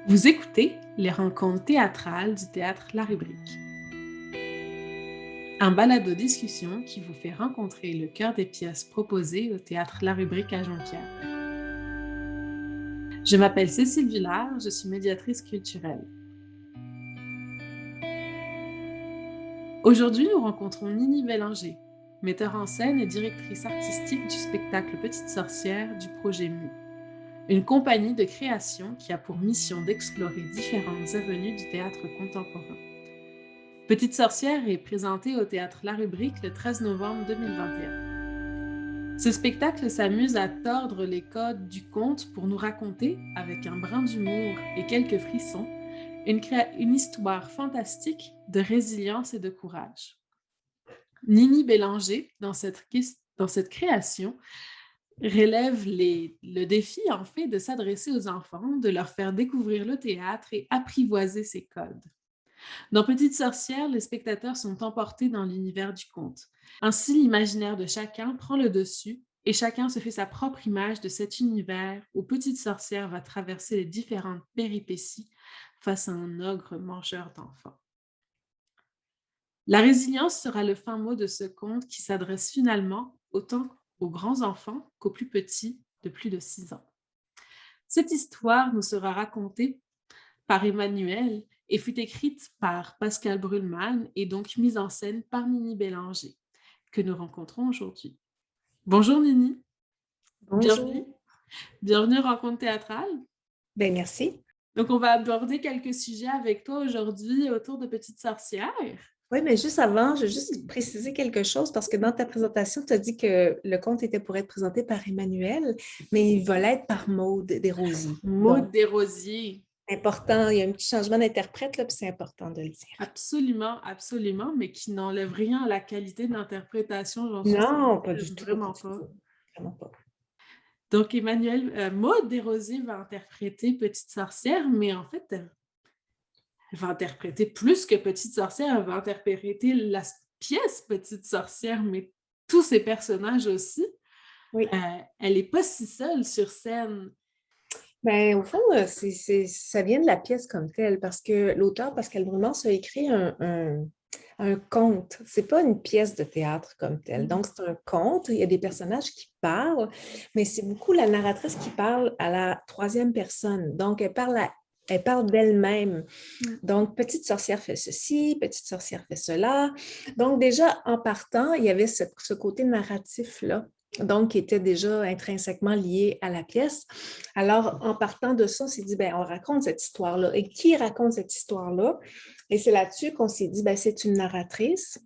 Vous écoutez les rencontres théâtrales du théâtre La Rubrique, un balado-discussion qui vous fait rencontrer le cœur des pièces proposées au théâtre La Rubrique à Jonquière. Je m'appelle Cécile Villard, je suis médiatrice culturelle. Aujourd'hui, nous rencontrons Nini Bélanger, metteur en scène et directrice artistique du spectacle Petite Sorcière du projet MU, une compagnie de création qui a pour mission d'explorer différentes avenues du théâtre contemporain. Petite Sorcière est présentée au théâtre La Rubrique le 13 novembre 2021. Ce spectacle s'amuse à tordre les codes du conte pour nous raconter, avec un brin d'humour et quelques frissons, une histoire fantastique de résilience et de courage. Nini Bélanger, dans cette création, relève le défi en fait de s'adresser aux enfants, de leur faire découvrir le théâtre et apprivoiser ses codes. Dans Petite Sorcière, les spectateurs sont emportés dans l'univers du conte. Ainsi, l'imaginaire de chacun prend le dessus et chacun se fait sa propre image de cet univers où Petite Sorcière va traverser les différentes péripéties face à un ogre mangeur d'enfants. La résilience sera le fin mot de ce conte qui s'adresse finalement autant aux grands enfants qu'aux plus petits de plus de 6 ans. Cette histoire nous sera racontée par Emmanuel et fut écrite par Pascal Brulman et donc mise en scène par Nini Bélanger, que nous rencontrons aujourd'hui. Bonjour Nini, bienvenue. Bonjour. Bienvenue à Rencontre théâtrale. Ben merci. Donc, on va aborder quelques sujets avec toi aujourd'hui autour de Petite Sorcière. Oui, mais juste avant, je veux juste préciser quelque chose parce que dans ta présentation, tu as dit que le conte était pour être présenté par Emmanuel, mais il va l'être par Maude Desrosiers. Maud Donc, Desrosiers. c'est important, il y a un petit changement d'interprète là, puis c'est important de le dire. Absolument, absolument, mais qui n'enlève rien à la qualité de l'interprétation, j'en suis Non, pas du certaine, tout, pas vraiment du pas. tout. Vraiment pas. Donc, Maud Desrosiers va interpréter Petite Sorcière, mais en fait, elle va interpréter plus que Petite Sorcière, elle va interpréter la pièce Petite Sorcière, mais tous ses personnages aussi. Oui. Elle n'est pas si seule sur scène. Ben, au fond, ça vient de la pièce comme telle parce que l'auteur, Pascal Brumans, a écrit un conte. C'est pas une pièce de théâtre comme telle. Donc, c'est un conte. Il y a des personnages qui parlent, mais c'est beaucoup la narratrice qui parle à la troisième personne. Donc, elle parle d'elle-même. Donc, petite sorcière fait ceci, petite sorcière fait cela. Donc, déjà, en partant, il y avait ce côté narratif-là, donc qui était déjà intrinsèquement lié à la pièce. Alors, en partant de ça, on s'est dit, ben, on raconte cette histoire-là. Et qui raconte cette histoire-là? Et c'est là-dessus qu'on s'est dit, ben, c'est une narratrice.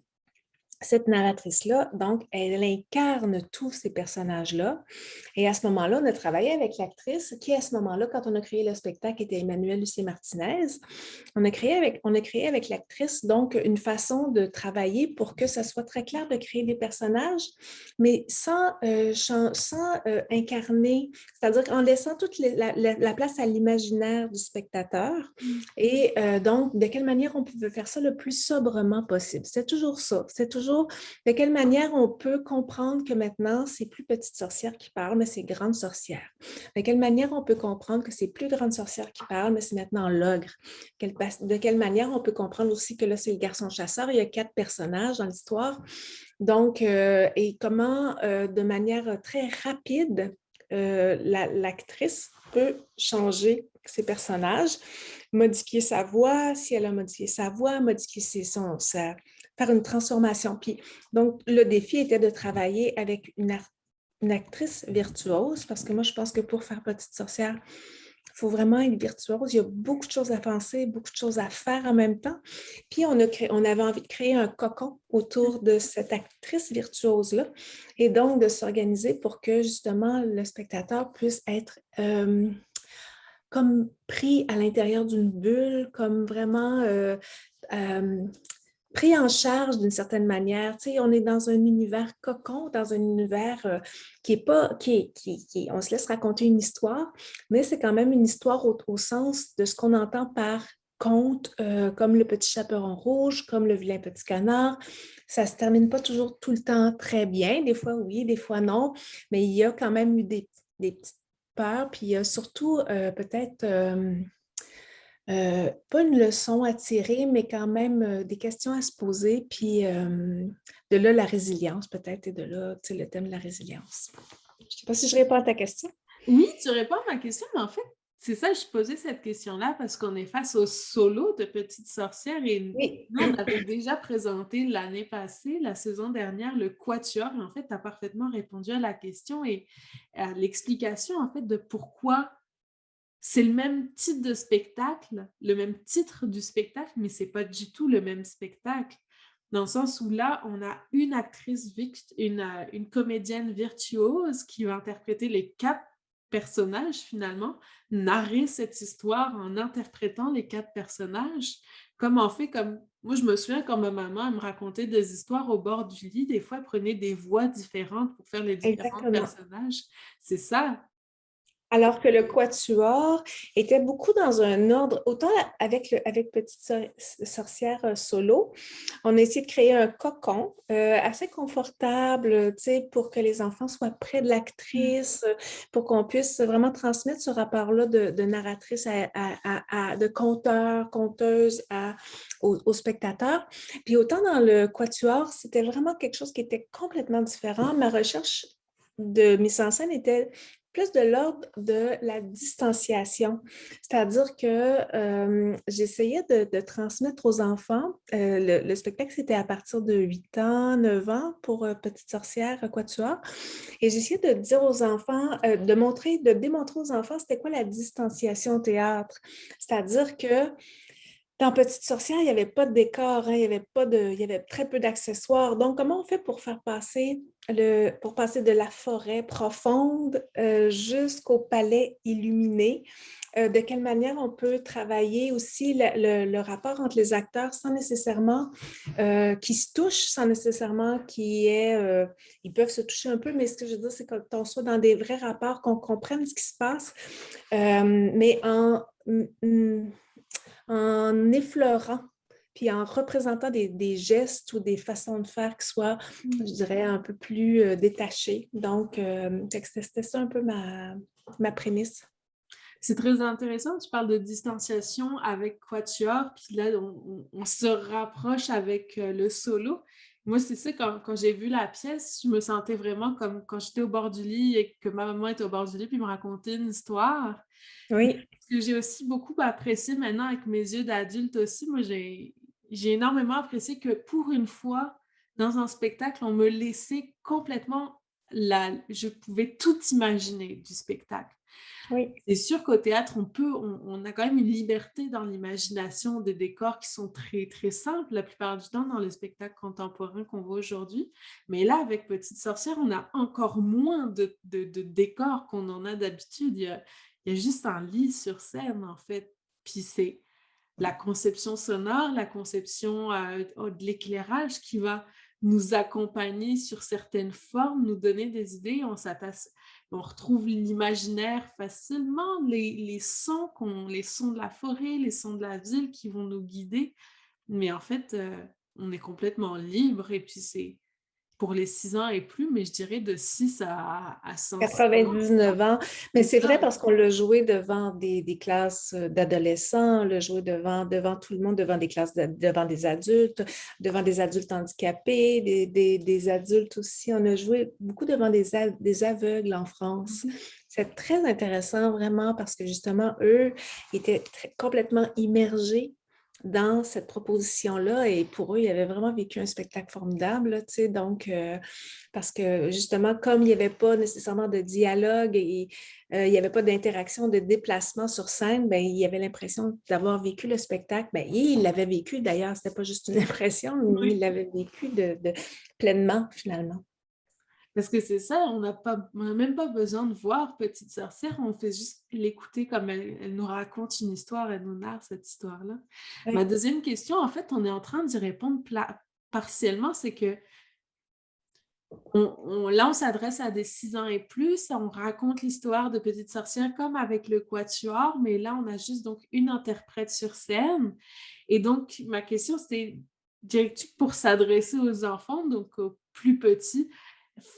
Cette narratrice-là, donc, elle incarne tous ces personnages-là. Et à ce moment-là, on a travaillé avec l'actrice qui, à ce moment-là, quand on a créé le spectacle, était Emmanuelle Lucier-Martinez. On a créé avec l'actrice, donc, une façon de travailler pour que ça soit très clair de créer des personnages, mais sans incarner, c'est-à-dire en laissant toute la place à l'imaginaire du spectateur. Et donc, de quelle manière on pouvait faire ça le plus sobrement possible. C'est toujours ça. C'est toujours de quelle manière on peut comprendre que maintenant, c'est plus petite sorcière qui parle, mais c'est grande sorcière. De quelle manière on peut comprendre que c'est plus grande sorcière qui parle, mais c'est maintenant l'ogre. De quelle manière on peut comprendre aussi que là, c'est le garçon chasseur. Il y a 4 personnages dans l'histoire. Donc, et comment, de manière très rapide, l'actrice peut changer ses personnages, modifier sa voix, si elle a modifié sa voix, modifier faire une transformation. Puis, donc, le défi était de travailler avec une actrice virtuose, parce que moi, je pense que pour faire Petite Sorcière, il faut vraiment être virtuose. Il y a beaucoup de choses à penser, beaucoup de choses à faire en même temps. Puis, on avait envie de créer un cocon autour de cette actrice virtuose-là et donc de s'organiser pour que, justement, le spectateur puisse être comme pris à l'intérieur d'une bulle, comme vraiment euh, pris en charge d'une certaine manière. Tu sais, on est dans un univers cocon, dans un univers qui est pas, on se laisse raconter une histoire, mais c'est quand même une histoire au sens de ce qu'on entend par conte, comme Le Petit Chaperon Rouge, comme Le Vilain Petit Canard. Ça se termine pas toujours tout le temps très bien. Des fois oui, des fois non, mais il y a quand même eu des petites peurs, puis il y a surtout peut-être pas une leçon à tirer, mais quand même des questions à se poser. Puis de là, la résilience peut-être, et de là, tu sais, le thème de la résilience. Je ne sais pas si je réponds à ta question. Oui, tu réponds à ma question, mais en fait, c'est ça, je posais cette question-là parce qu'on est face au solo de Petite Sorcière et Oui, nous, on avait déjà présenté l'année passée, la saison dernière, le Quatuor. Et en fait, tu as parfaitement répondu à la question et à l'explication, en fait, de pourquoi c'est le même type de spectacle, le même titre du spectacle, mais c'est pas du tout le même spectacle. Dans le sens où là, on a une actrice, une comédienne virtuose qui va interpréter les quatre personnages finalement, narrer cette histoire en interprétant les quatre personnages, comme on fait comme... Moi, je me souviens quand ma maman elle me racontait des histoires au bord du lit, des fois, elle prenait des voix différentes pour faire les différents exactement. personnages. C'est ça. Alors que le quatuor était beaucoup dans un ordre, autant avec Petite Sorcière solo, on a essayé de créer un cocon assez confortable, tu sais, pour que les enfants soient près de l'actrice, pour qu'on puisse vraiment transmettre ce rapport-là de narratrice de conteur, conteuse aux spectateurs. Puis autant dans le quatuor, c'était vraiment quelque chose qui était complètement différent. Ma recherche de mise en scène était plus de l'ordre de la distanciation. C'est-à-dire que j'essayais de transmettre aux enfants, le spectacle c'était à partir de 8 ans, 9 ans pour Petite Sorcière, Quatuor, et j'essayais de dire aux enfants, de démontrer aux enfants c'était quoi la distanciation au théâtre. C'est-à-dire que dans Petite Sorcière, il n'y avait pas de décor, hein, il y avait très peu d'accessoires. Donc, comment on fait pour pour passer de la forêt profonde jusqu'au palais illuminé? De quelle manière on peut travailler aussi le rapport entre les acteurs sans nécessairement qu'ils se touchent, sans nécessairement ils peuvent se toucher un peu, mais ce que je veux dire, c'est qu'on soit dans des vrais rapports, qu'on comprenne ce qui se passe, mais en effleurant, puis en représentant des gestes ou des façons de faire qui soient, je dirais, un peu plus détachés. Donc, c'était ça un peu ma prémisse. C'est très intéressant, tu parles de distanciation avec Quatuor, puis là, on se rapproche avec le solo. Moi, c'est ça, quand j'ai vu la pièce, je me sentais vraiment comme quand j'étais au bord du lit et que ma maman était au bord du lit puis me racontait une histoire. Mais Oui, ce que j'ai aussi beaucoup apprécié maintenant avec mes yeux d'adulte aussi, moi, j'ai énormément apprécié que pour une fois, dans un spectacle, on me laissait complètement je pouvais tout imaginer du spectacle. oui, C'est sûr qu'au théâtre, on a quand même une liberté dans l'imagination des décors qui sont très, très simples la plupart du temps dans les spectacles contemporains qu'on voit aujourd'hui. Mais là, avec Petite Sorcière, on a encore moins de décors qu'on en a d'habitude. Il y a juste un lit sur scène, en fait. Puis c'est la conception sonore, la conception de l'éclairage qui va nous accompagner sur certaines formes, nous donner des idées, on retrouve l'imaginaire facilement, les sons de la forêt, les sons de la ville qui vont nous guider. Mais en fait, on est complètement libre et puis c'est pour les 6 ans et plus, mais je dirais de 6 à 106 ans. 99 ans. Mais C'est c'est vrai ça. parce qu'on l'a joué devant des classes d'adolescents, on l'a joué devant tout le monde, devant devant des adultes handicapés, des adultes aussi. On a joué beaucoup devant des aveugles en France. Mhm. C'est très intéressant vraiment parce que justement, eux étaient complètement immergés dans cette proposition-là et pour eux, ils avaient vraiment vécu un spectacle formidable, là, tu sais, donc parce que justement, comme il n'y avait pas nécessairement de dialogue et il n'y avait pas d'interaction, de déplacement sur scène, ben, il avait l'impression d'avoir vécu le spectacle. Ben, il l'avait vécu d'ailleurs, ce n'était pas juste une impression, mais il Oui. l'avait vécu pleinement finalement. Parce que c'est ça, on n'a même pas besoin de voir Petite Sorcière, on fait juste l'écouter comme elle nous raconte une histoire, elle nous narre cette histoire-là. Ma Oui, deuxième question, en fait, on est en train d'y répondre partiellement, c'est que là, on s'adresse à des 6 ans et plus, on raconte l'histoire de Petite Sorcière comme avec le Quatuor, mais là, on a juste donc une interprète sur scène. Et donc, ma question, c'était, dirais-tu que pour s'adresser aux enfants, donc aux plus petits,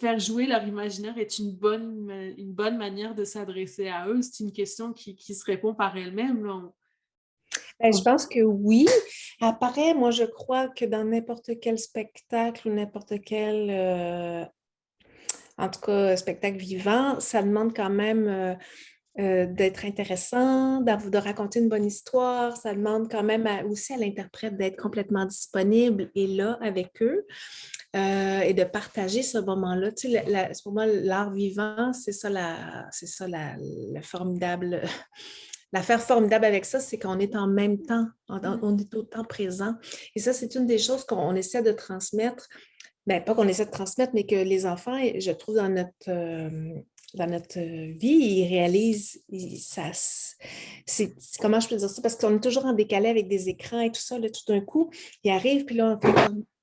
faire jouer leur imaginaire est une bonne manière de s'adresser à eux? C'est une question qui se répond par elle-même, là. Ben, je pense que oui. Après, moi, je crois que dans n'importe quel spectacle ou n'importe quel, en tout cas, spectacle vivant, ça demande quand même d'être intéressant, de raconter une bonne histoire. Ça demande quand même aussi à l'interprète d'être complètement disponible et là avec eux et de partager ce moment-là. Tu sais, pour moi, l'art vivant, le formidable. L'affaire formidable avec ça, c'est qu'on est en même temps, on est autant présent. Et ça, c'est une des choses qu'on essaie de transmettre. Ben, pas qu'on essaie de transmettre, mais que les enfants, je trouve, dans notre vie, ils réalisent, comment je peux dire ça? Parce qu'on est toujours en décalé avec des écrans et tout ça, là, tout d'un coup, ils arrivent, puis là,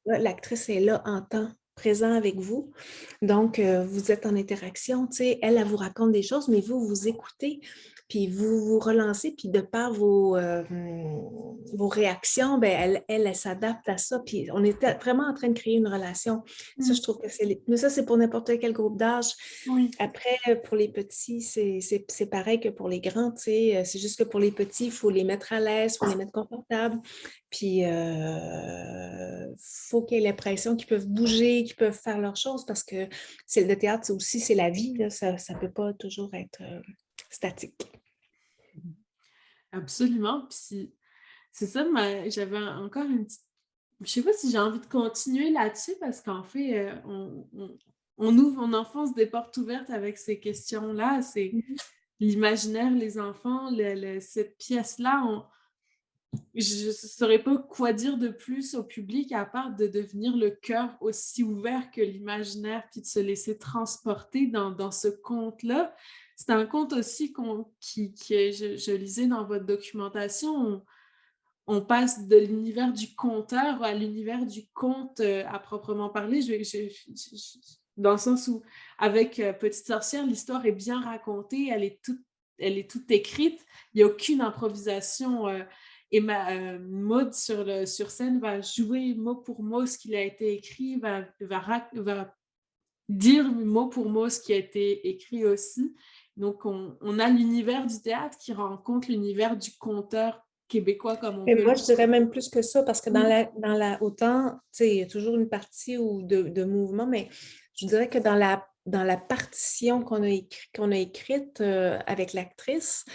là, l'actrice est là en temps présent avec vous. Donc, vous êtes en interaction, tu sais, elle vous raconte des choses, mais vous écoutez, puis vous vous relancez, puis de par vos réactions, ben, elle s'adapte à ça, puis on est vraiment en train de créer une relation. Ça, je trouve que mais ça, c'est pour n'importe quel groupe d'âge. Oui. Après, pour les petits, c'est pareil que pour les grands, tu sais. C'est juste que pour les petits, il faut les mettre à l'aise, il faut les mettre confortables. Puis, faut qu'ils aient l'impression qu'ils peuvent bouger, qu'ils peuvent faire leurs choses parce que le théâtre, c'est la vie, là. Ça ne peut pas toujours être statique. Absolument. Puis c'est ça, j'avais encore une petite. Je sais pas si j'ai envie de continuer là-dessus parce qu'en fait, on ouvre, on enfonce des portes ouvertes avec ces questions-là. C'est l'imaginaire, les enfants, cette pièce-là. Je ne saurais pas quoi dire de plus au public à part de devenir le cœur aussi ouvert que l'imaginaire puis de se laisser transporter dans ce conte-là. C'est un conte aussi je lisais dans votre documentation. On passe de l'univers du conteur à l'univers du conte à proprement parler. Dans le sens où, avec Petite Sorcière, l'histoire est bien racontée, elle est toute écrite, il n'y a aucune improvisation. Et Maud sur scène va jouer mot pour mot ce qui a été écrit, va dire mot pour mot ce qui a été écrit aussi. Donc, on a l'univers du théâtre qui rencontre l'univers du conteur québécois, comme on Et peut moi, le je dirais même plus que ça, parce que dire. autant, tu sais, il y a toujours une partie de mouvement, mais je dirais que dans la partition qu'on a écrite avec l'actrice,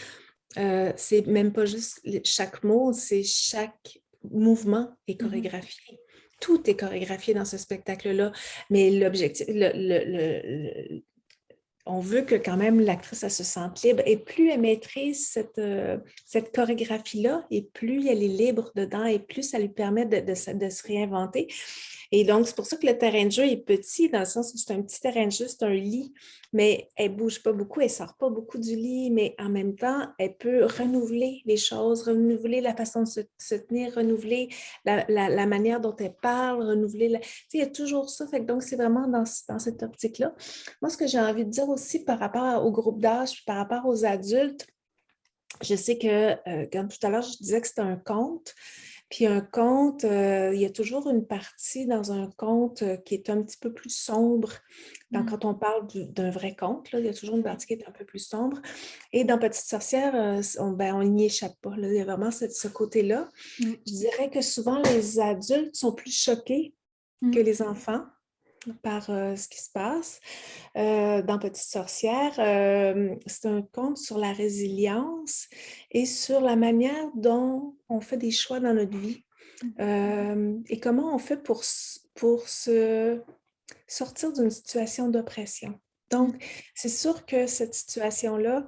c'est même pas juste chaque mot, c'est chaque mouvement est chorégraphié. Tout est chorégraphié dans ce spectacle-là. Mais l'objectif, on veut que quand même l'actrice elle se sente libre et plus elle maîtrise cette chorégraphie-là et plus elle est libre dedans et plus ça lui permet de se réinventer. Et donc, c'est pour ça que le terrain de jeu est petit, dans le sens où c'est un petit terrain de jeu, c'est un lit, mais elle ne bouge pas beaucoup, elle ne sort pas beaucoup du lit, mais en même temps, elle peut renouveler les choses, renouveler la façon de se tenir, renouveler la manière dont elle parle, renouveler. Tu sais, il y a toujours ça. Fait que donc, c'est vraiment dans cette optique-là. Moi, ce que j'ai envie de dire aussi par rapport au groupe d'âge, par rapport aux adultes, je sais que, comme tout à l'heure, je disais que c'était un conte. Puis un conte, il y a toujours une partie dans un conte qui est un petit peu plus sombre. Quand on parle d'un vrai conte, là, il y a toujours une partie qui est un peu plus sombre. Et dans Petite Sorcière, on n'y échappe pas. Là. Il y a vraiment ce côté-là. Je dirais que souvent, les adultes sont plus choqués que les enfants par ce qui se passe. Dans Petite Sorcière, c'est un conte sur la résilience et sur la manière dont on fait des choix dans notre vie et comment on fait pour se sortir d'une situation d'oppression. Donc, c'est sûr que cette situation-là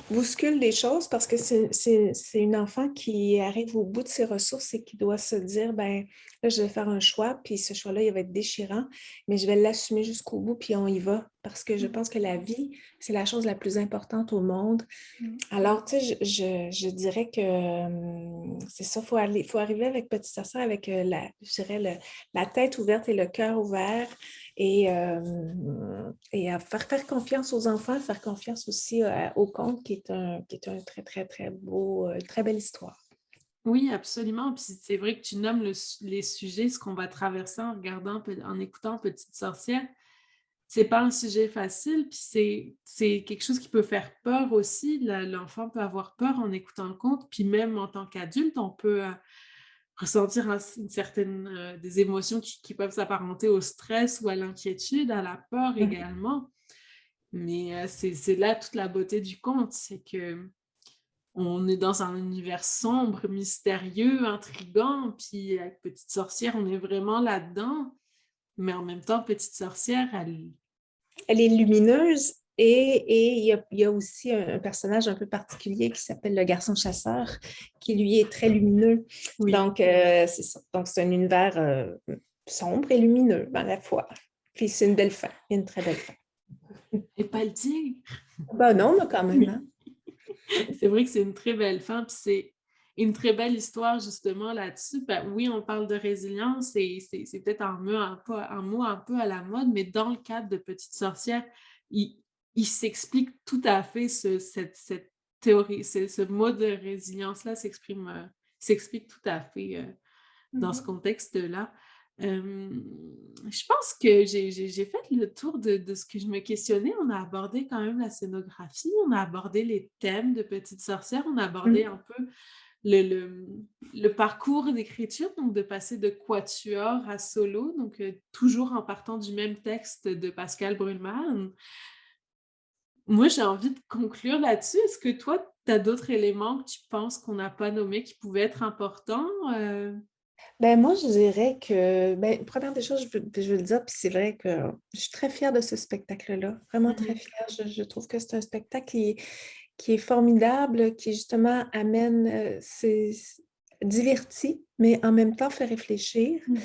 bouscule des choses parce que c'est une enfant qui arrive au bout de ses ressources et qui doit se dire, ben là, je vais faire un choix, puis ce choix-là, il va être déchirant, mais je vais l'assumer jusqu'au bout, puis on y va. Parce que je pense que la vie, c'est la chose la plus importante au monde. Alors, tu sais, je dirais que c'est ça, faut arriver avec Petite Sorcière avec je dirais la tête ouverte et le cœur ouvert et à faire confiance aux enfants, faire confiance aussi au conte qui est un très, très, très beau, très belle histoire. Oui, absolument. Puis c'est vrai que tu nommes les sujets, ce qu'on va traverser en écoutant Petite Sorcière. c'est pas un sujet facile, puis c'est quelque chose qui peut faire peur aussi. L'enfant peut avoir peur en écoutant le conte, puis même en tant qu'adulte, on peut, ressentir une certaine, des émotions qui peuvent s'apparenter au stress ou à l'inquiétude, à la peur Mhm. également. Mais, c'est là toute la beauté du conte, c'est que on est dans un univers sombre, mystérieux, intriguant, puis avec Petite Sorcière, on est vraiment là-dedans. Mais en même temps, Petite Sorcière, elle Elle est lumineuse et il y a aussi un personnage un peu particulier qui s'appelle le garçon chasseur, qui lui est très lumineux. oui, Donc, c'est ça. Donc, c'est un univers sombre et lumineux à la fois. Puis c'est une belle fin, une très belle fin. et pas le dire. Ben non, mais quand même, Oui. hein? C'est vrai que c'est une très belle fin, puis c'est une très belle histoire justement là-dessus. Ben, oui, on parle de résilience et c'est peut-être un mot un peu à la mode, mais dans le cadre de Petite Sorcière, il il s'explique tout à fait cette théorie, ce mot de résilience-là s'explique tout à fait, dans ce Mhm. contexte-là. Je pense que j'ai fait le tour de ce que je me questionnais. On a abordé quand même la scénographie, on a abordé les thèmes de Petite Sorcière, on a abordé Mhm. un peu le le, le parcours d'écriture, donc de passer de quatuor à solo, donc toujours en partant du même texte de Pascal Brulman. Moi, j'ai envie de conclure là-dessus. Est-ce que toi, tu as d'autres éléments que tu penses qu'on n'a pas nommés qui pouvaient être importants? Ben, moi, je dirais que, ben, première des choses, je veux le dire, puis c'est vrai que je suis très fière de ce spectacle-là, vraiment très Mmh. fière. Je trouve que c'est un spectacle qui est formidable, qui justement amène, divertit, mais en même temps fait réfléchir. Mmh.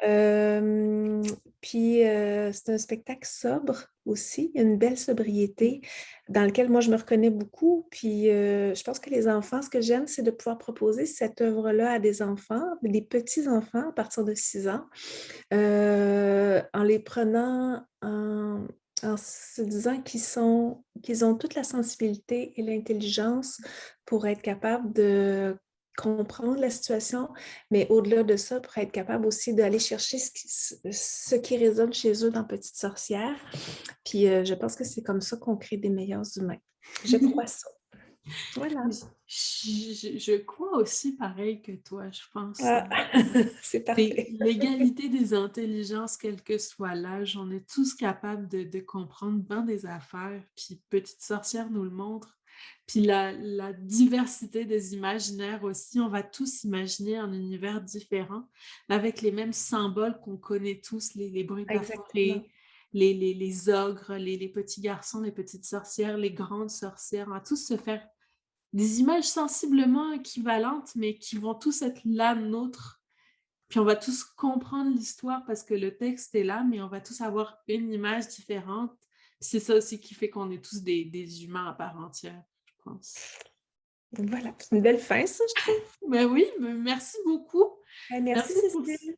Euh, Puis c'est un spectacle sobre aussi, il y a une belle Oui. sobriété dans lequel moi je me reconnais beaucoup. Puis je pense que les enfants, ce que j'aime, c'est de pouvoir proposer cette œuvre-là à des enfants, des petits-enfants à partir de 6 ans, en les prenant en se disant qu'ils ont toute la sensibilité et l'intelligence pour être capables de comprendre la situation, mais au-delà de ça, pour être capable aussi d'aller chercher ce qui résonne chez eux dans Petite Sorcière. Puis je pense que c'est comme ça qu'on crée des meilleurs humains. Je crois ça. Voilà. Je crois aussi pareil que toi, je pense. Ah, c'est C'est parfait. l'égalité des intelligences, quel que soit l'âge, on est tous capables de comprendre bien des affaires, puis Petite Sorcière nous le montre. Puis la diversité des imaginaires aussi, on va tous imaginer un univers différent, avec les mêmes symboles qu'on connaît tous, les bruits de la Exactement. forêt, les ogres, les petits garçons, les petites sorcières, les grandes sorcières. On va tous se faire des images sensiblement équivalentes, mais qui vont tous être la nôtre. Puis on va tous comprendre l'histoire parce que le texte est là, mais on va tous avoir une image différente. C'est ça aussi qui fait qu'on est tous des humains à part entière, je pense. Voilà. C'est une belle fin, ça, je trouve. Ben oui, merci beaucoup. Merci, Merci pour Cécile.